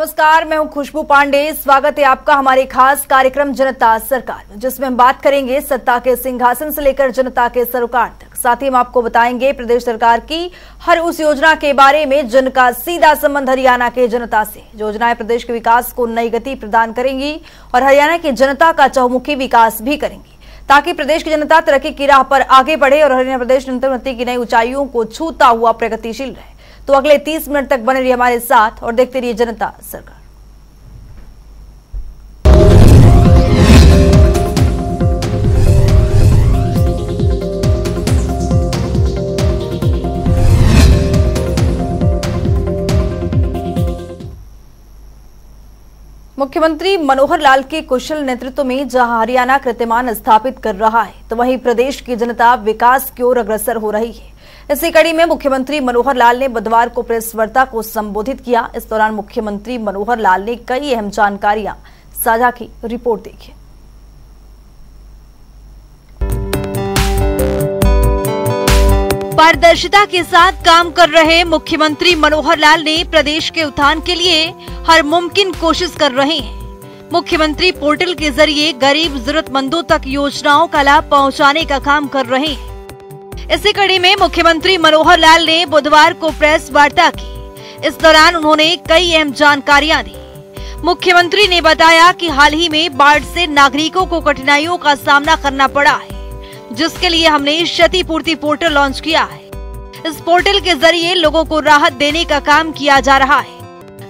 नमस्कार, मैं हूं खुशबू पांडे। स्वागत है आपका हमारे खास कार्यक्रम जनता सरकार, जिसमें हम बात करेंगे सत्ता के सिंहासन से लेकर जनता के सरोकार तक। साथ ही हम आपको बताएंगे प्रदेश सरकार की हर उस योजना के बारे में जिनका सीधा संबंध हरियाणा के जनता से। योजनाएं प्रदेश के विकास को नई गति प्रदान करेंगी और हरियाणा की जनता का चहुमुखी विकास भी करेंगी, ताकि प्रदेश की जनता तरक्की की राह पर आगे बढ़े और हरियाणा प्रदेश निरंतर उन्नति की नई ऊंचाइयों को छूता हुआ प्रगतिशील रहे। तो अगले 30 मिनट तक बने रहिए हमारे साथ और देखते रहिए जनता सरकार। मुख्यमंत्री मनोहर लाल के कुशल नेतृत्व में जहां हरियाणा कीर्तिमान स्थापित कर रहा है, तो वहीं प्रदेश की जनता विकास की ओर अग्रसर हो रही है। इसी कड़ी में मुख्यमंत्री मनोहर लाल ने बुधवार को प्रेस वार्ता को संबोधित किया। इस दौरान मुख्यमंत्री मनोहर लाल ने कई अहम जानकारियां साझा की। रिपोर्ट देखिए। पारदर्शिता के साथ काम कर रहे मुख्यमंत्री मनोहर लाल ने प्रदेश के उत्थान के लिए हर मुमकिन कोशिश कर रहे हैं। मुख्यमंत्री पोर्टल के जरिए गरीब जरूरतमंदों तक योजनाओं का लाभ पहुंचाने का काम कर रहे हैं। इसी कड़ी में मुख्यमंत्री मनोहर लाल ने बुधवार को प्रेस वार्ता की। इस दौरान उन्होंने कई अहम जानकारियां दी। मुख्यमंत्री ने बताया कि हाल ही में बाढ़ से नागरिकों को कठिनाइयों का सामना करना पड़ा है, जिसके लिए हमने क्षतिपूर्ति पोर्टल लॉन्च किया है। इस पोर्टल के जरिए लोगों को राहत देने का काम किया जा रहा है।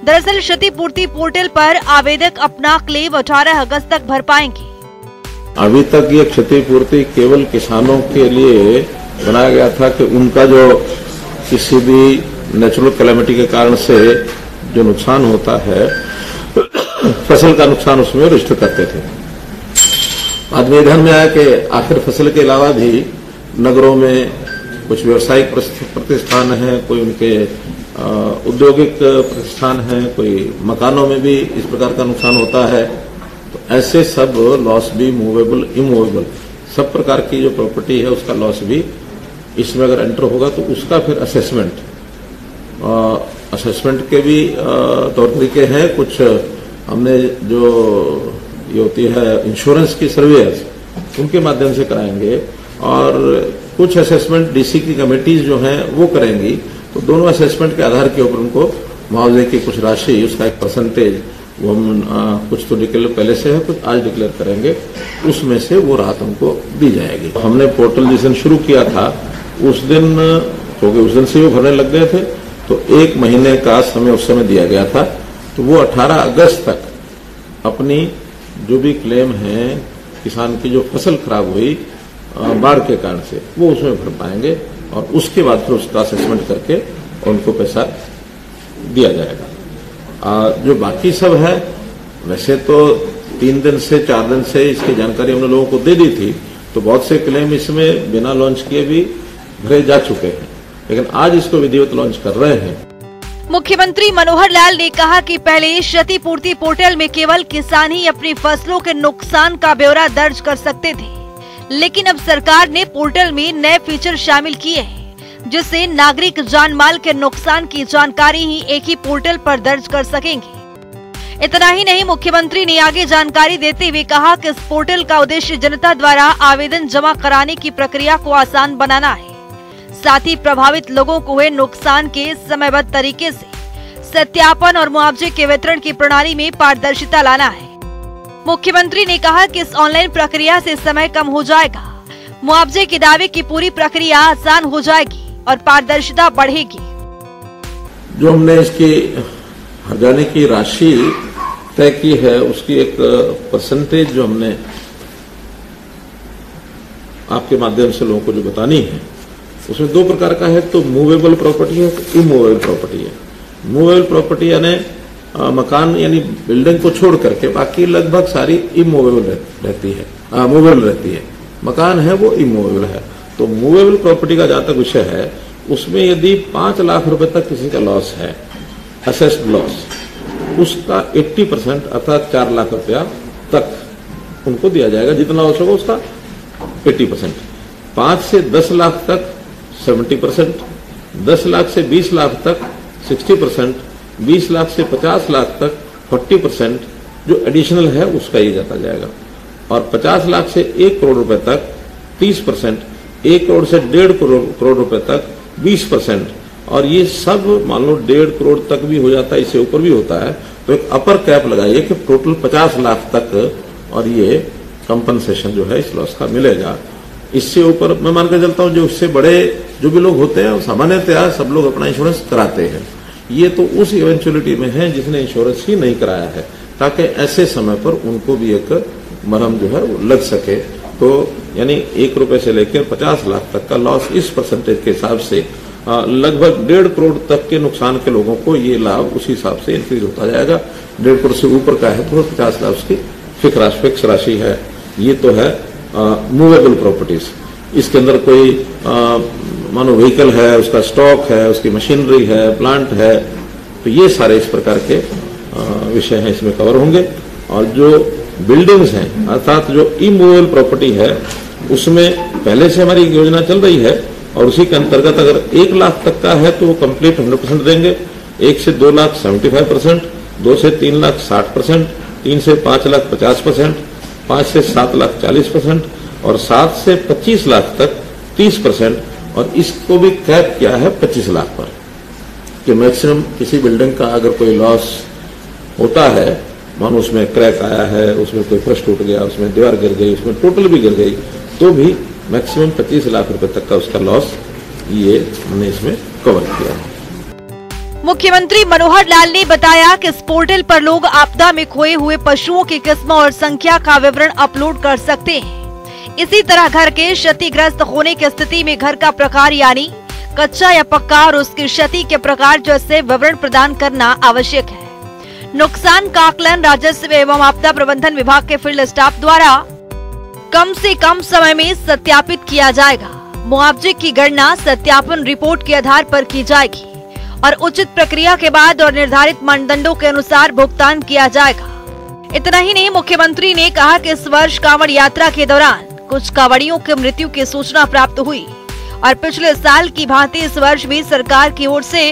दरअसल क्षतिपूर्ति पोर्टल पर आवेदक अपना क्लेम 18 अगस्त तक भर पाएंगे। अभी तक ये क्षतिपूर्ति केवल किसानों के लिए बनाया गया था कि उनका जो किसी भी नेचुरल कैलेमिटी के कारण से जो नुकसान होता है, फसल का नुकसान उसमें रजिस्टर करते थे। बाद में ध्यान में आया कि आखिर फसल के अलावा भी नगरों में कुछ व्यावसायिक प्रतिष्ठान हैं, कोई उनके औद्योगिक प्रतिष्ठान हैं, कोई मकानों में भी इस प्रकार का नुकसान होता है। तो ऐसे सब लॉस भी मूवेबल इमूवेबल सब प्रकार की जो प्रॉपर्टी है उसका लॉस भी इसमें अगर एंटर होगा तो उसका फिर असेसमेंट के भी तौर तरीके हैं। कुछ हमने जो ये होती है इंश्योरेंस की सर्वेयर्स, उनके माध्यम से कराएंगे और कुछ असेसमेंट डीसी की कमेटीज जो हैं वो करेंगी। तो दोनों असेसमेंट के आधार के ऊपर उनको मुआवजे की कुछ राशि, उसका एक परसेंटेज वो हम कुछ तो डिक्लेयर पहले से है, कुछ आज डिक्लेयर करेंगे, उसमें से वो राहत हमको दी जाएगी। हमने पोर्टल जिस दिन शुरू किया था उस दिन, क्योंकि उस दिन से वो भरने लग गए थे, तो 1 महीने का समय उस समय दिया गया था। तो वो 18 अगस्त तक अपनी जो भी क्लेम है किसान की जो फसल खराब हुई बाढ़ के कारण से, वो उसमें भर पाएंगे और उसके बाद फिर उसका असेसमेंट करके उनको पैसा दिया जाएगा। जो बाकी सब है, वैसे तो 3 दिन से 4 दिन से इसकी जानकारी हमने लोगों को दे दी थी, तो बहुत से क्लेम इसमें बिना लॉन्च किए भी भरे जा चुके हैं, लेकिन आज इसको विधिवत लॉन्च कर रहे हैं। मुख्यमंत्री मनोहर लाल ने कहा कि पहले क्षतिपूर्ति पोर्टल में केवल किसान ही अपनी फसलों के नुकसान का ब्यौरा दर्ज कर सकते थे, लेकिन अब सरकार ने पोर्टल में नए फीचर शामिल किए हैं, जिससे नागरिक जान माल के नुकसान की जानकारी ही एक ही पोर्टल पर दर्ज कर सकेंगे। इतना ही नहीं, मुख्यमंत्री ने आगे जानकारी देते हुए कहा कि इस पोर्टल का उद्देश्य जनता द्वारा आवेदन जमा कराने की प्रक्रिया को आसान बनाना है, साथ ही प्रभावित लोगों को हुए नुकसान के समयबद्ध तरीके से सत्यापन और मुआवजे के वितरण की प्रणाली में पारदर्शिता लाना है। मुख्यमंत्री ने कहा कि इस ऑनलाइन प्रक्रिया से समय कम हो जाएगा, मुआवजे के दावे की पूरी प्रक्रिया आसान हो जाएगी और पारदर्शिता बढ़ेगी। जो हमने इसकी हर्जाने की राशि तय की है, उसकी एक परसेंटेज जो हमने आपके माध्यम से लोगों को जो बतानी है, उसमें 2 प्रकार का है। तो मूवेबल प्रॉपर्टी है, इमूवेबल प्रॉपर्टी है। मूवेबल प्रॉपर्टी यानी मकान यानी बिल्डिंग को छोड़ करके बाकी लगभग सारी इमूवेबल रहती है, मूवेबल रहती है। मकान है वो इमूवेबल है। तो मूवेबल प्रॉपर्टी का जहां तक विषय है, उसमें यदि 5 लाख रुपए तक किसी का लॉस है, असेस्ड लॉस, उसका 80% अर्थात 4 लाख रुपया तक उनको दिया जाएगा। जितना लॉस होगा उसका 80%। 5 से 10 लाख तक 70%, 10 लाख से 20 लाख तक 60% 20 लाख से 50 लाख तक 40% जो एडिशनल है उसका ये जाता जाएगा, और 50 लाख से 1 करोड़ रुपए तक 30%, 1 करोड़ से 1.5 करोड़ रुपए तक 20%, और ये सब मान लो 1.5 करोड़ तक भी हो जाता है, इससे ऊपर भी होता है, तो एक अपर कैप लगाइए कि टोटल 50 लाख तक और ये कंपनसेशन जो है इस लॉस का मिलेगा। इससे ऊपर मैं मान कर चलता हूं जो इससे बड़े जो भी लोग होते हैं सामान्यतः सब लोग अपना इंश्योरेंस कराते हैं, ये तो उस इवेंचुअलिटी में है जिसने इंश्योरेंस ही नहीं कराया है, ताकि ऐसे समय पर उनको भी एक मरहम जो है वो लग सके। तो यानी 1 रुपए से लेकर 50 लाख तक का लॉस इस परसेंटेज के हिसाब से लगभग 1.5 करोड़ तक के नुकसान के लोगों को ये लाभ उसी हिसाब से इंक्रीज होता जाएगा। 1.5 करोड़ से ऊपर का है तो 50 लाख की फिक्स राशि है। ये तो है मूवेबल प्रॉपर्टीज। इसके अंदर कोई मानो व्हीकल है, उसका स्टॉक है, उसकी मशीनरी है, प्लांट है, तो ये सारे इस प्रकार के विषय हैं इसमें कवर होंगे। और जो बिल्डिंग्स हैं अर्थात जो इमूवेबल प्रॉपर्टी है उसमें पहले से हमारी योजना चल रही है, और उसी के अंतर्गत अगर 1 लाख तक का है तो वो कंप्लीट 100% देंगे, 1 से 2 लाख 75%, 2 से 3 लाख 60%, 3 से 5 लाख 50%, 5 से 7 लाख 40%, और 7 से 25 लाख तक 30%, और इसको भी कैप किया है 25 लाख पर कि मैक्सिमम किसी बिल्डिंग का अगर कोई लॉस होता है, मानो उसमें क्रैक आया है, उसमें कोई फर्श टूट गया, उसमें दीवार गिर गई, उसमें टोटल भी गिर गई, तो भी मैक्सिमम 25 लाख रुपए तक का उसका लॉस ये हमने इसमें कवर किया है। मुख्यमंत्री मनोहर लाल ने बताया कि इस पोर्टल पर लोग आपदा में खोए हुए पशुओं की किस्म और संख्या का विवरण अपलोड कर सकते हैं। इसी तरह घर के क्षतिग्रस्त होने की स्थिति में घर का प्रकार यानी कच्चा या पक्का और उसकी क्षति के प्रकार जैसे विवरण प्रदान करना आवश्यक है। नुकसान का आकलन राजस्व एवं आपदा प्रबंधन विभाग के फील्ड स्टाफ द्वारा कम से कम समय में सत्यापित किया जाएगा। मुआवजे की गणना सत्यापन रिपोर्ट के आधार पर की जाएगी और उचित प्रक्रिया के बाद और निर्धारित मानदंडों के अनुसार भुगतान किया जाएगा। इतना ही नहीं, मुख्यमंत्री ने कहा कि इस वर्ष कांवड़ यात्रा के दौरान कुछ कांवड़ियों की मृत्यु की सूचना प्राप्त हुई और पिछले साल की भांति इस वर्ष भी सरकार की ओर से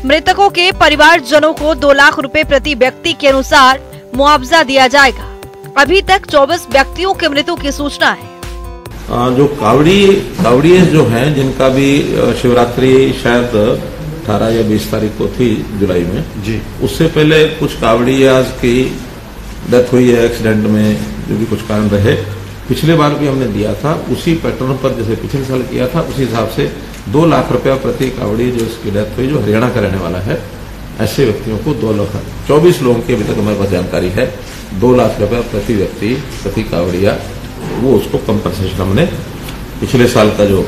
मृतकों के परिवारजनों को 2 लाख रुपए प्रति व्यक्ति के अनुसार मुआवजा दिया जाएगा। अभी तक 24 व्यक्तियों की मृत्यु की सूचना है। जो कावड़िए जो हैं जिनका भी शिवरात्रि शायद 18 या 20 तारीख को थी जुलाई में जी, उससे पहले कुछ कावड़ियाज की डेथ हुई है एक्सीडेंट में, जो भी कुछ कारण रहे। पिछले बार भी हमने दिया था उसी पैटर्न पर जैसे पिछले साल किया था, उसी हिसाब से 2 लाख रुपया प्रति कावड़ी जो इसकी डेथ हुई, जो हरियाणा का रहने वाला है, ऐसे व्यक्तियों को 2 लाख 24 लोगों की अभी तक हमारे पास जानकारी है, 2 लाख रुपया प्रति व्यक्ति प्रति कावड़िया, वो उसको कंपनसेशन हमने पिछले साल का जो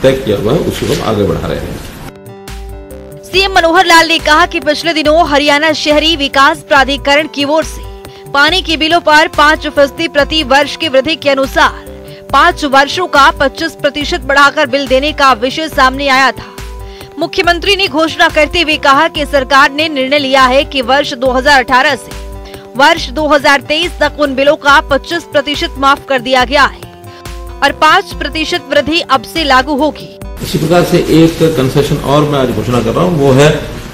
तय किया हुआ है उसको हम आगे बढ़ा रहे हैं। सीएम मनोहर लाल ने कहा कि पिछले दिनों हरियाणा शहरी विकास प्राधिकरण की ओर से पानी के बिलों पर 5% प्रति वर्ष की वृद्धि के अनुसार 5 वर्षों का 25% बढ़ाकर बिल देने का विषय सामने आया था। मुख्यमंत्री ने घोषणा करते हुए कहा कि सरकार ने निर्णय लिया है कि वर्ष 2018 से वर्ष 2023 तक उन बिलों का 25% माफ कर दिया गया है और 5% वृद्धि अब से लागू होगी। इसी प्रकार से एक कंसेशन और मैं आज घोषणा कर रहा हूँ, वो है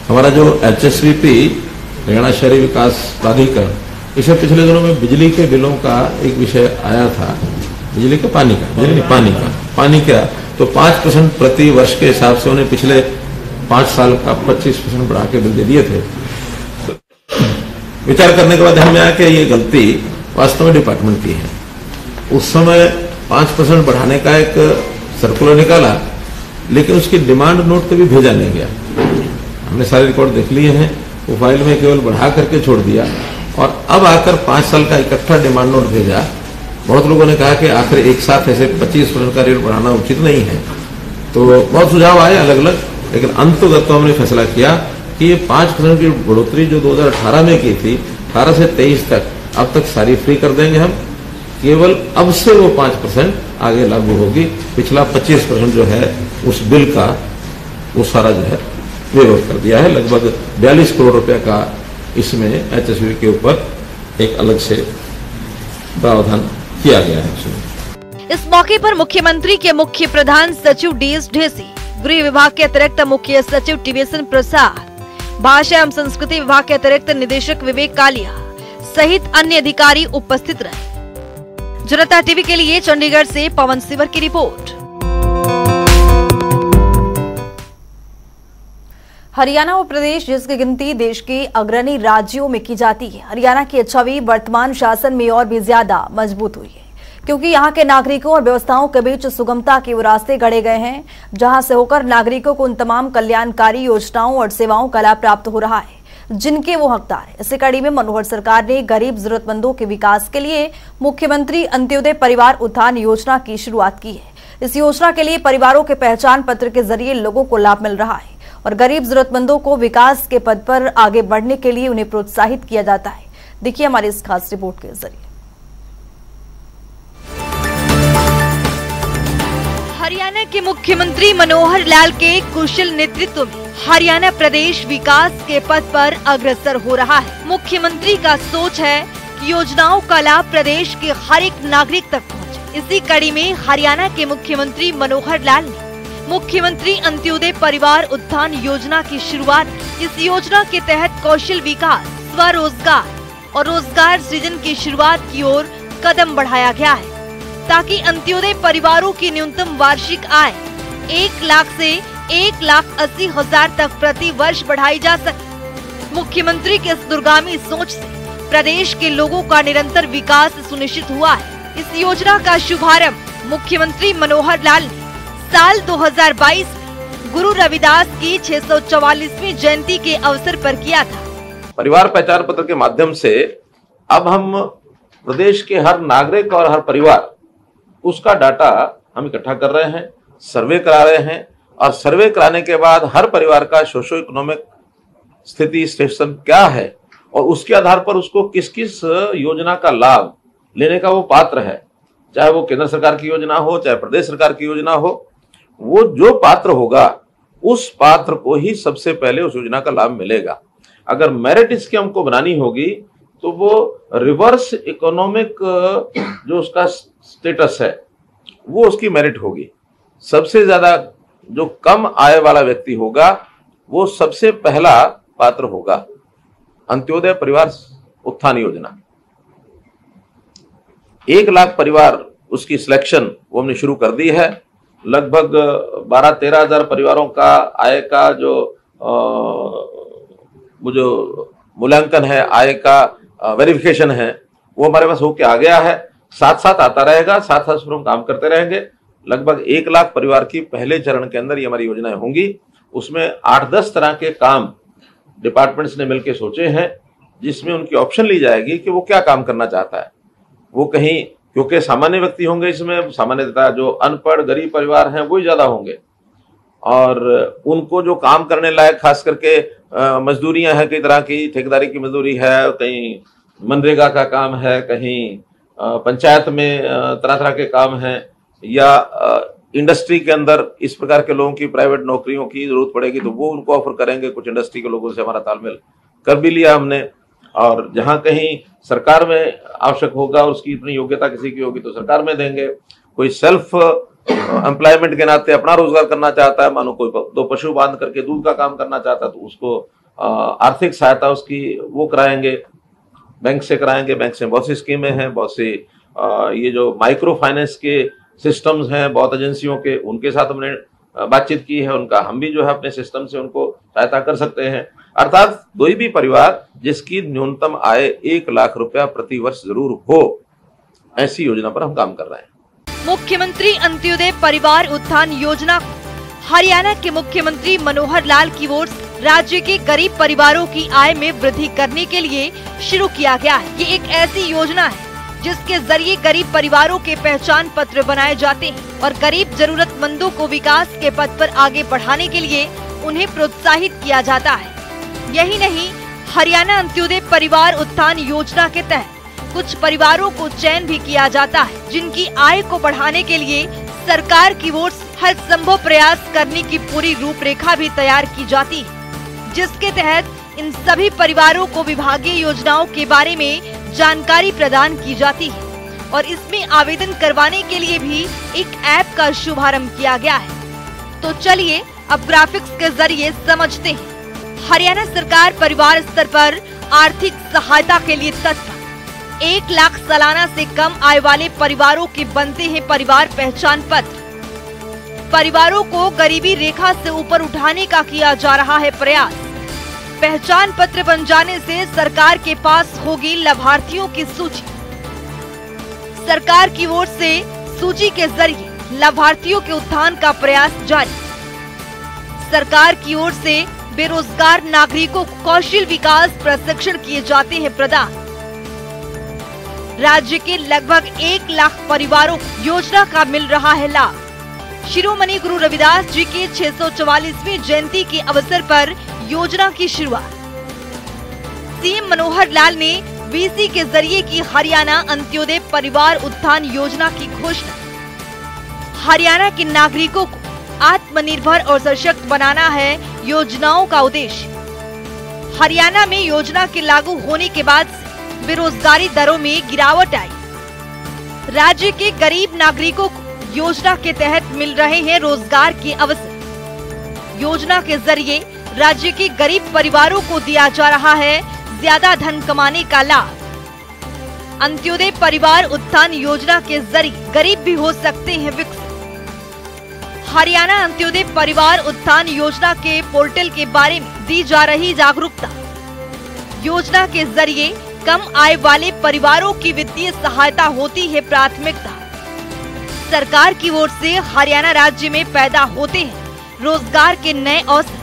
हमारा जो HSVP हरियाणा शहरी विकास प्राधिकरण, इसे पिछले दिनों में बिजली के बिलों का एक विषय आया था, बिजली का पानी का तो 5% प्रति वर्ष के हिसाब से उन्हें पिछले 5 साल का 25% बढ़ा के बिल दे दिए थे। तो विचार करने के बाद हमें आया कि ये गलती वास्तव में डिपार्टमेंट की है। उस समय 5% बढ़ाने का एक सर्कुलर निकाला, लेकिन उसकी डिमांड नोट कभी भेजा नहीं गया। हमने सारे रिकॉर्ड देख लिए हैं, वो फाइल में केवल बढ़ा करके छोड़ दिया और अब आकर 5 साल का इकट्ठा डिमांड नोट भेजा। बहुत लोगों ने कहा कि आखिर एक साथ ऐसे 25% का रेट बढ़ाना उचित नहीं है, तो बहुत सुझाव आए अलग अलग, लेकिन अंततः तो हमने फैसला किया कि ये 5% की बढ़ोतरी जो 2018 में की थी, 18 से 23 तक, अब तक सारी फ्री कर देंगे हम। केवल अब से वो 5% आगे लागू होगी। पिछला 25% जो है उस बिल का वो सारा जो है वेव कर दिया है। लगभग 42 करोड़ रुपए का इसमें HSV के ऊपर एक अलग से प्रावधान किया गया है इसमें। इस मौके पर मुख्यमंत्री के मुख्य प्रधान सचिव DS ढेसी, गृह विभाग के अतिरिक्त मुख्य सचिव टिवेसन प्रसाद, भाषा एवं संस्कृति विभाग के अतिरिक्त निदेशक विवेक कालिया सहित अन्य अधिकारी उपस्थित रहे। जनता टीवी के लिए चंडीगढ़ से पवन सिवर की रिपोर्ट। हरियाणा व प्रदेश, जिसकी गिनती देश के अग्रणी राज्यों में की जाती है, हरियाणा की छवि वर्तमान शासन में और भी ज्यादा मजबूत हुई है, क्योंकि यहाँ के नागरिकों और व्यवस्थाओं के बीच सुगमता के वो रास्ते गढ़े गए हैं, जहां से होकर नागरिकों को उन तमाम कल्याणकारी योजनाओं और सेवाओं का लाभ प्राप्त हो रहा है जिनके वो हकदार है। इसी कड़ी में मनोहर सरकार ने गरीब जरूरतमंदों के विकास के लिए मुख्यमंत्री अंत्योदय परिवार उत्थान योजना की शुरुआत की है। इस योजना के लिए परिवारों के पहचान पत्र के जरिए लोगों को लाभ मिल रहा है और गरीब जरूरतमंदों को विकास के पद पर आगे बढ़ने के लिए उन्हें प्रोत्साहित किया जाता है। देखिए हमारी इस खास रिपोर्ट के जरिए। हरियाणा के मुख्यमंत्री मनोहर लाल के कुशल नेतृत्व में हरियाणा प्रदेश विकास के पथ पर अग्रसर हो रहा है। मुख्यमंत्री का सोच है कि योजनाओं का लाभ प्रदेश के हर एक नागरिक तक पहुंचे। इसी कड़ी में हरियाणा के मुख्यमंत्री मनोहर लाल ने मुख्यमंत्री अंत्योदय परिवार उत्थान योजना की शुरुआत की। इस योजना के तहत कौशल विकास, स्वरोजगार और रोजगार सृजन की शुरुआत की ओर कदम बढ़ाया गया है, ताकि अंत्योदय परिवारों की न्यूनतम वार्षिक आय 1 लाख से 1,80,000 तक प्रति वर्ष बढ़ाई जा सके। मुख्यमंत्री के इस दूरगामी सोच से प्रदेश के लोगों का निरंतर विकास सुनिश्चित हुआ है। इस योजना का शुभारंभ मुख्यमंत्री मनोहर लाल ने साल 2022 में गुरु रविदास की 644वीं जयंती के अवसर पर किया था। परिवार पहचान पत्र के माध्यम से अब हम प्रदेश के हर नागरिक और हर परिवार उसका डाटा हम इकट्ठा कर रहे हैं, सर्वे करा रहे हैं और सर्वे कराने के बाद हर परिवार का सोशो इकोनॉमिक स्थिति स्टेशन क्या है और उसके आधार पर उसको किस किस योजना का लाभ लेने का वो पात्र है, चाहे वो केंद्र सरकार की योजना हो, चाहे प्रदेश सरकार की योजना हो, वो जो पात्र होगा उस पात्र को ही सबसे पहले उस योजना का लाभ मिलेगा। अगर मेरिट इसकी हमको बनानी होगी तो वो रिवर्स इकोनॉमिक जो उसका स्टेटस है वो उसकी मेरिट होगी। सबसे ज्यादा जो कम आय वाला व्यक्ति होगा वो सबसे पहला पात्र होगा अंत्योदय परिवार उत्थान योजना। 1 लाख परिवार उसकी सिलेक्शन वो हमने शुरू कर दी है। लगभग 12-13 हजार परिवारों का आय का जो मूल्यांकन है, आय का वेरिफिकेशन है, वो हमारे पास होके आ गया है। साथ साथ आता रहेगा, साथ साथ हम काम करते रहेंगे। लगभग 1 लाख परिवार की पहले चरण के अंदर ये हमारी योजनाएं होंगी। उसमें 8-10 तरह के काम डिपार्टमेंट्स ने मिलकर सोचे हैं, जिसमें उनकी ऑप्शन ली जाएगी कि वो क्या काम करना चाहता है। वो कहीं, क्योंकि सामान्य व्यक्ति होंगे इसमें, सामान्यतः जो अनपढ़ गरीब परिवार हैं वो ही ज्यादा होंगे और उनको जो काम करने लायक खास करके मजदूरियां हैं, कई तरह की ठेकेदारी की मजदूरी है, कहीं मनरेगा का काम है, कहीं पंचायत में तरह तरह के काम हैं, या इंडस्ट्री के अंदर इस प्रकार के लोगों की प्राइवेट नौकरियों की जरूरत पड़ेगी तो वो उनको ऑफर करेंगे। कुछ इंडस्ट्री के लोगों से हमारा तालमेल कर भी लिया हमने। और जहां कहीं सरकार में आवश्यक होगा, उसकी इतनी योग्यता किसी की होगी तो सरकार में देंगे। कोई सेल्फ एम्प्लॉयमेंट के नाते अपना रोजगार करना चाहता है, मानो कोई 2 पशु बांध करके दूध का काम करना चाहता है तो उसको आर्थिक सहायता उसकी वो कराएंगे, बैंक से कराएंगे। बैंक से बहुत सी स्कीमें हैं, बहुत सी ये जो माइक्रो फाइनेंस के सिस्टम्स हैं बहुत एजेंसियों के, उनके साथ हमने बातचीत की है। उनका हम भी जो है अपने सिस्टम से उनको सहायता कर सकते हैं। अर्थात कोई भी परिवार जिसकी न्यूनतम आय 1 लाख रुपया प्रति वर्ष जरूर हो, ऐसी योजना पर हम काम कर रहे हैं। मुख्यमंत्री अंत्योदय परिवार उत्थान योजना हरियाणा के मुख्यमंत्री मनोहर लाल की ओर से राज्य के गरीब परिवारों की आय में वृद्धि करने के लिए शुरू किया गया है। ये एक ऐसी योजना है जिसके जरिए गरीब परिवारों के पहचान पत्र बनाए जाते हैं और गरीब जरूरतमंदों को विकास के पथ पर आगे बढ़ाने के लिए उन्हें प्रोत्साहित किया जाता है। यही नहीं, हरियाणा अंत्योदय परिवार उत्थान योजना के तहत कुछ परिवारों को चयन भी किया जाता है, जिनकी आय को बढ़ाने के लिए सरकार की ओर से हर संभव प्रयास करने की पूरी रूपरेखा भी तैयार की जाती है, जिसके तहत इन सभी परिवारों को विभागीय योजनाओं के बारे में जानकारी प्रदान की जाती है और इसमें आवेदन करवाने के लिए भी एक ऐप का शुभारंभ किया गया है। तो चलिए अब ग्राफिक्स के जरिए समझते हैं हरियाणा सरकार परिवार स्तर पर आर्थिक सहायता के लिए तत्पर। 1 लाख सालाना से कम आय वाले परिवारों के बनते हैं परिवार पहचान पत्र। परिवारों को गरीबी रेखा से ऊपर उठाने का किया जा रहा है प्रयास। पहचान पत्र बन जाने से सरकार के पास होगी लाभार्थियों की सूची। सरकार की ओर से सूची के जरिए लाभार्थियों के उत्थान का प्रयास जारी। सरकार की ओर से बेरोजगार नागरिकों को कौशल विकास प्रशिक्षण किए जाते हैं प्रदान। राज्य के लगभग 1 लाख परिवारों को योजना का मिल रहा है लाभ। शिरोमणि गुरु रविदास जी के 644वीं जयंती के अवसर पर योजना की शुरुआत। सीएम मनोहर लाल ने वीसी के जरिए की हरियाणा अंत्योदय परिवार उत्थान योजना की घोषणा। हरियाणा के नागरिकों को आत्मनिर्भर और सशक्त बनाना है योजनाओं का उद्देश्य। हरियाणा में योजना के लागू होने के बाद से बेरोजगारी दरों में गिरावट आई। राज्य के गरीब नागरिकों को योजना के तहत मिल रहे हैं रोजगार के अवसर। योजना के जरिए राज्य के गरीब परिवारों को दिया जा रहा है ज्यादा धन कमाने का लाभ। अंत्योदय परिवार उत्थान योजना के जरिए गरीब भी हो सकते हैं विकसित। हरियाणा अंत्योदय परिवार उत्थान योजना के पोर्टल के बारे में दी जा रही जागरूकता। योजना के जरिए कम आय वाले परिवारों की वित्तीय सहायता होती है प्राथमिकता। सरकार की ओर से हरियाणा राज्य में पैदा होते हैं रोजगार के नए अवसर।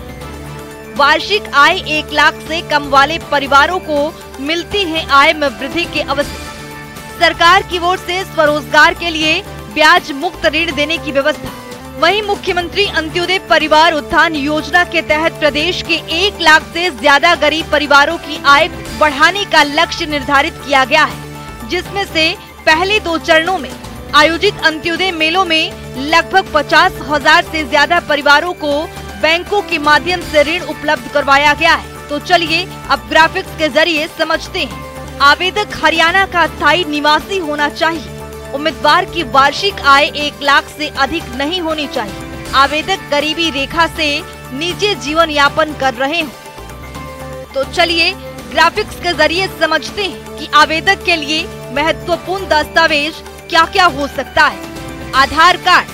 वार्षिक आय 1 लाख से कम वाले परिवारों को मिलती है आय में वृद्धि के अवसर। सरकार की ओर से स्वरोजगार के लिए ब्याज मुक्त ऋण देने की व्यवस्था। वहीं मुख्यमंत्री अंत्योदय परिवार उत्थान योजना के तहत प्रदेश के 1 लाख से ज्यादा गरीब परिवारों की आय बढ़ाने का लक्ष्य निर्धारित किया गया है, जिसमें से पहले 2 चरणों में आयोजित अंत्योदय मेलों में लगभग 50,000 से ज्यादा परिवारों को बैंकों के माध्यम से ऋण उपलब्ध करवाया गया है। तो चलिए अब ग्राफिक्स के जरिए समझते हैं। आवेदक हरियाणा का स्थायी निवासी होना चाहिए। उम्मीदवार की वार्षिक आय 1 लाख से अधिक नहीं होनी चाहिए। आवेदक गरीबी रेखा से नीचे जीवन यापन कर रहे हो। तो चलिए ग्राफिक्स के जरिए समझते हैं कि आवेदक के लिए महत्वपूर्ण दस्तावेज क्या क्या हो सकता है। Aadhaar card,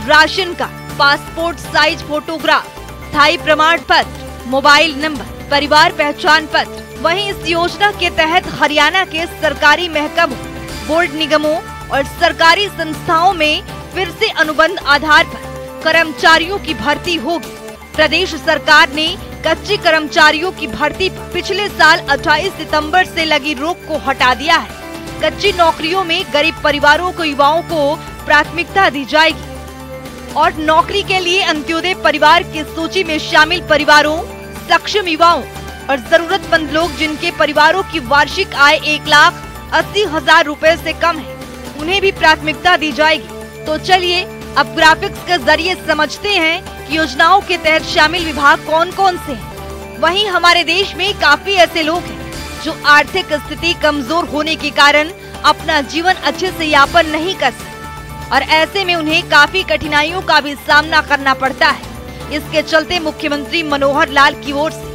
ration card, passport size photograph, स्थायी प्रमाण पत्र, मोबाइल नंबर, परिवार पहचान पत्र। वहीं इस योजना के तहत हरियाणा के सरकारी महकमों, बोर्ड निगमों और सरकारी संस्थाओं में फिर से अनुबंध आधार पर कर्मचारियों की भर्ती होगी। प्रदेश सरकार ने कच्चे कर्मचारियों की भर्ती पर पिछले साल 28 सितंबर से लगी रोक को हटा दिया है। कच्ची नौकरियों में गरीब परिवारों को युवाओं को प्राथमिकता दी जाएगी और नौकरी के लिए अंत्योदय परिवार की सूची में शामिल परिवारों, सक्षम युवाओं और जरूरतमंद लोग जिनके परिवारों की वार्षिक आय 1,80,000 रुपए से कम है, उन्हें भी प्राथमिकता दी जाएगी। तो चलिए अब ग्राफिक्स के जरिए समझते हैं कि योजनाओं के तहत शामिल विभाग कौन कौन से हैं। वहीं हमारे देश में काफी ऐसे लोग हैं जो आर्थिक स्थिति कमजोर होने के कारण अपना जीवन अच्छे से यापन नहीं कर सकते और ऐसे में उन्हें काफी कठिनाइयों का भी सामना करना पड़ता है। इसके चलते मुख्यमंत्री मनोहर लाल की ओर से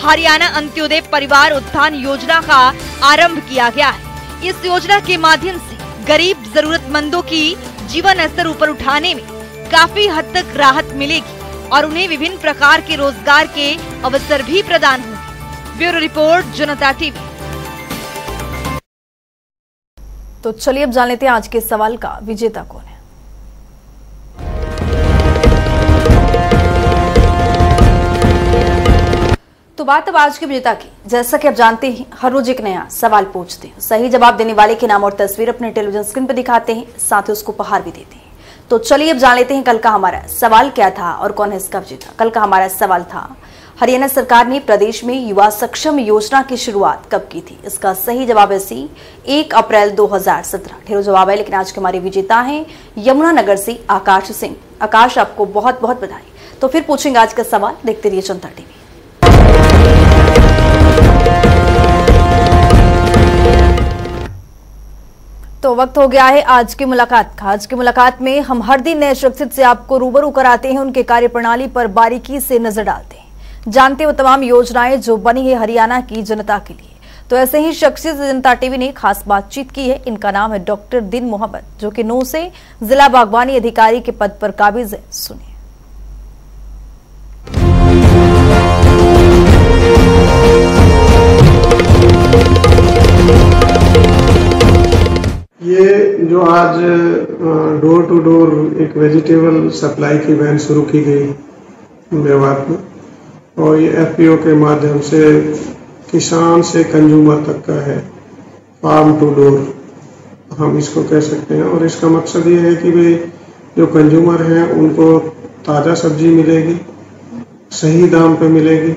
हरियाणा अंत्योदय परिवार उत्थान योजना का आरंभ किया गया है। इस योजना के माध्यम से गरीब जरूरतमंदों की जीवन स्तर ऊपर उठाने में काफी हद तक राहत मिलेगी और उन्हें विभिन्न प्रकार के रोजगार के अवसर भी प्रदान होंगे। ब्यूरो रिपोर्ट, जनता टीवी। तो चलिए अब जान लेते हैं आज के सवाल का विजेता कौन है। तो बात अब आज के विजेता की। जैसा कि आप जानते हैं, हर रोज एक नया सवाल पूछते हैं। सही जवाब देने वाले के नाम और तस्वीर अपने टेलीविजन स्क्रीन पर दिखाते हैं, साथ ही उसको उपहार भी देते हैं। तो चलिए अब जान लेते हैं कल का हमारा सवाल क्या था और कौन है इसका विजेता। कल का हमारा सवाल था, हरियाणा सरकार ने प्रदेश में युवा सक्षम योजना की शुरुआत कब की थी? इसका सही जवाब है सी, 1 अप्रैल 2017। ढेरों जवाब है, लेकिन आज के हमारे विजेता हैं यमुनानगर से आकाश सिंह। आकाश, आपको बहुत बहुत बधाई। तो फिर पूछेंगे आज का सवाल, देखते रहिए जनता टीवी। तो वक्त हो गया है आज की मुलाकात का। आज की मुलाकात में हम हर दिन नए शख्सियत से आपको रूबरू कराते हैं, उनके कार्यप्रणाली पर बारीकी से नजर डालते हैं। जानते हो तमाम योजनाएं जो बनी है हरियाणा की जनता के लिए। तो ऐसे ही शख्सियत से जनता टीवी ने खास बातचीत की है। इनका नाम है डॉक्टर दिन मोहम्मद, जो कि 9 से जिला बागवानी अधिकारी के पद पर काबिज है। सुनिए। ये जो आज डोर टू डोर एक वेजिटेबल सप्लाई की वैन शुरू की गई मेवात में, और ये एफपीओ के माध्यम से किसान से कंज्यूमर तक का है, फार्म टू डोर हम इसको कह सकते हैं। और इसका मकसद ये है कि भाई जो कंज्यूमर हैं उनको ताज़ा सब्जी मिलेगी, सही दाम पे मिलेगी,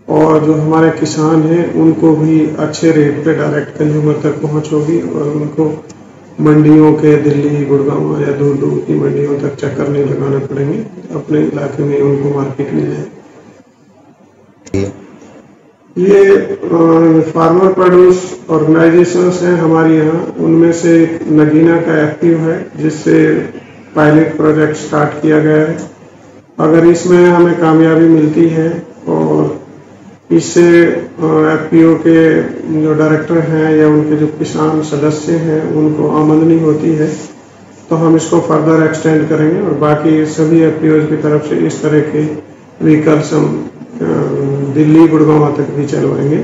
और जो हमारे किसान हैं उनको भी अच्छे रेट पे डायरेक्ट कंज्यूमर तक पहुंच होगी, और उनको मंडियों के दिल्ली, गुड़गांव या दूर दूर की मंडियों तक चक्कर नहीं लगाना पड़ेंगे, अपने इलाके में उनको मार्केट मिल जाए। ये फार्मर प्रोड्यूस ऑर्गेनाइजेशंस हैं हमारी यहाँ, उनमें से नगीना का एफपीओ है जिससे पायलट प्रोजेक्ट स्टार्ट किया गया है। अगर इसमें हमें कामयाबी मिलती है और इससे एफपीओ के जो डायरेक्टर हैं या उनके जो किसान सदस्य हैं उनको आमदनी होती है, तो हम इसको फर्दर एक्सटेंड करेंगे और बाकी सभी एफपीओ की तरफ से इस तरह के व्हीकल्स हम दिल्ली, गुड़गांव तक भी चलवाएंगे,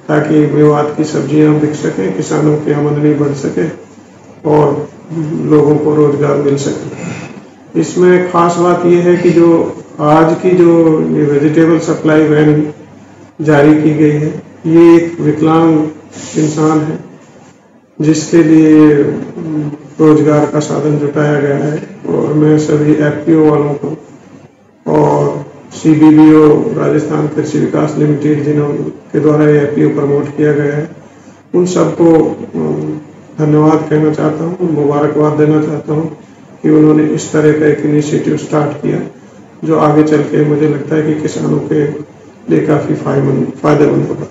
ताकि मेवात की सब्जियां बिक सकें, किसानों की आमदनी बढ़ सके और लोगों को रोजगार मिल सके। इसमें खास बात यह है कि जो आज की जो ये वेजिटेबल सप्लाई वैन जारी की गई है, ये एक विकलांग इंसान है जिसके लिए रोजगार का साधन जुटाया गया है। और मैं सभी एफपीओ वालों को और सीबीबीओ राजस्थान कृषि विकास लिमिटेड जिनके द्वारा ये एफपीओ प्रमोट किया गया है, उन सबको धन्यवाद कहना चाहता हूँ, मुबारकबाद देना चाहता हूँ कि उन्होंने इस तरह का एक इनिशिएटिव स्टार्ट किया जो आगे चल के मुझे लगता है कि किसानों के लिए काफी फायदेमंद होगा।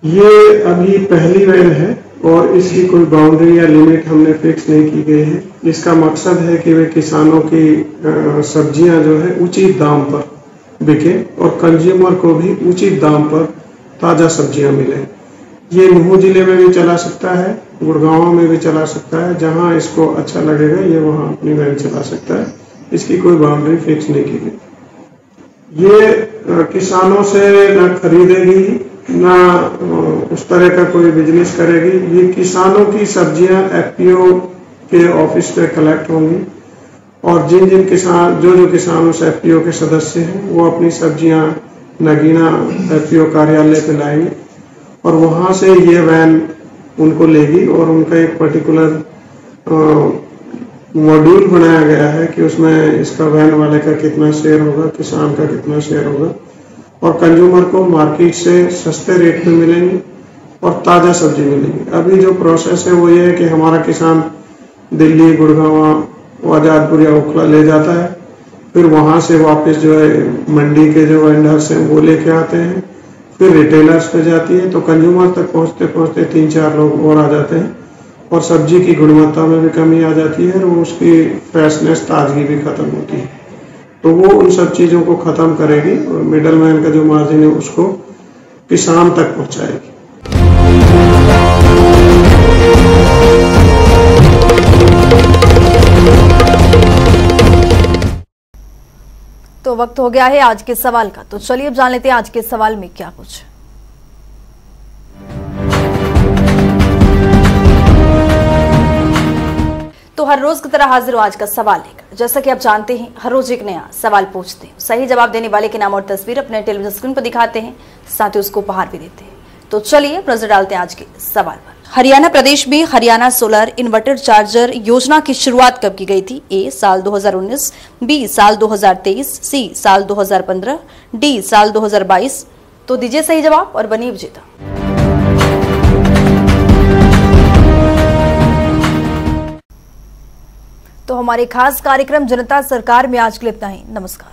ये अभी पहली वैन है और इसकी कोई बाउंड्री या लिमिट हमने फिक्स नहीं की गई है। इसका मकसद है कि वे किसानों की सब्जियां जो है उचित दाम पर बिके और कंज्यूमर को भी उचित दाम पर ताजा सब्जियां मिले। ये नुह जिले में भी चला सकता है, गुड़गांव में भी चला सकता है, जहां इसको अच्छा लगेगा ये वहां अपनी वैन चला सकता है। इसकी कोई बाउंड्री फिक्स नहीं की गई। ये किसानों से न खरीदेगी ना उस तरह का कोई बिजनेस करेगी। ये किसानों की सब्जियां एफपीओ के ऑफिस पे कलेक्ट होंगी और जिन जिन किसान जो किसान उस एफपीओ के सदस्य हैं वो अपनी सब्जियां नगीना एफपीओ कार्यालय पे लाएंगे और वहां से ये वैन उनको लेगी और उनका एक पर्टिकुलर मॉड्यूल बनाया गया है कि उसमें इसका वैन वाले का कितना शेयर होगा, किसान का कितना शेयर होगा, और कंज्यूमर को मार्केट से सस्ते रेट में मिलेंगी और ताज़ा सब्जी मिलेगी। अभी जो प्रोसेस है वो ये है कि हमारा किसान दिल्ली, गुड़गांव, आजादपुर या ओखला ले जाता है, फिर वहां से वापस जो है मंडी के जो वेंडर्स हैं वो लेके आते हैं, फिर रिटेलर्स पे जाती है, तो कंज्यूमर तक पहुंचते पहुंचते 3-4 लोग और आ जाते हैं और सब्जी की गुणवत्ता में भी कमी आ जाती है और उसकी फ्रेशनेस, ताजगी भी खत्म होती है। तो वो उन सब चीजों को खत्म करेगी और मिडल मैन का जो मार्जिन है उसको किसान तक पहुंचाएगी। तो वक्त हो गया है आज के सवाल का, तो चलिए अब जान लेते हैं आज के सवाल में क्या कुछ। तो हर रोज की तरह हाजिर हो आज का सवाल लेकर। जैसा कि आप जानते हैं हर रोज एक नया सवाल पूछते हैं, सही जवाब देने वाले के नाम और तस्वीर अपने टेलीविजन स्क्रीन पर दिखाते हैं, साथ ही उसको उपहार भी देते हैं। तो चलिए नजर डालते हैं आज के सवाल पर। हरियाणा प्रदेश में हरियाणा सोलर इन्वर्टर चार्जर योजना की शुरुआत कब की गई थी? ए साल 2019, बी साल 2023, सी साल 2015, डी साल 2022। तो दीजिए सही जवाब और बनिए विजेता। तो हमारे खास कार्यक्रम जनता सरकार में आज के लिए इतना ही। नमस्कार।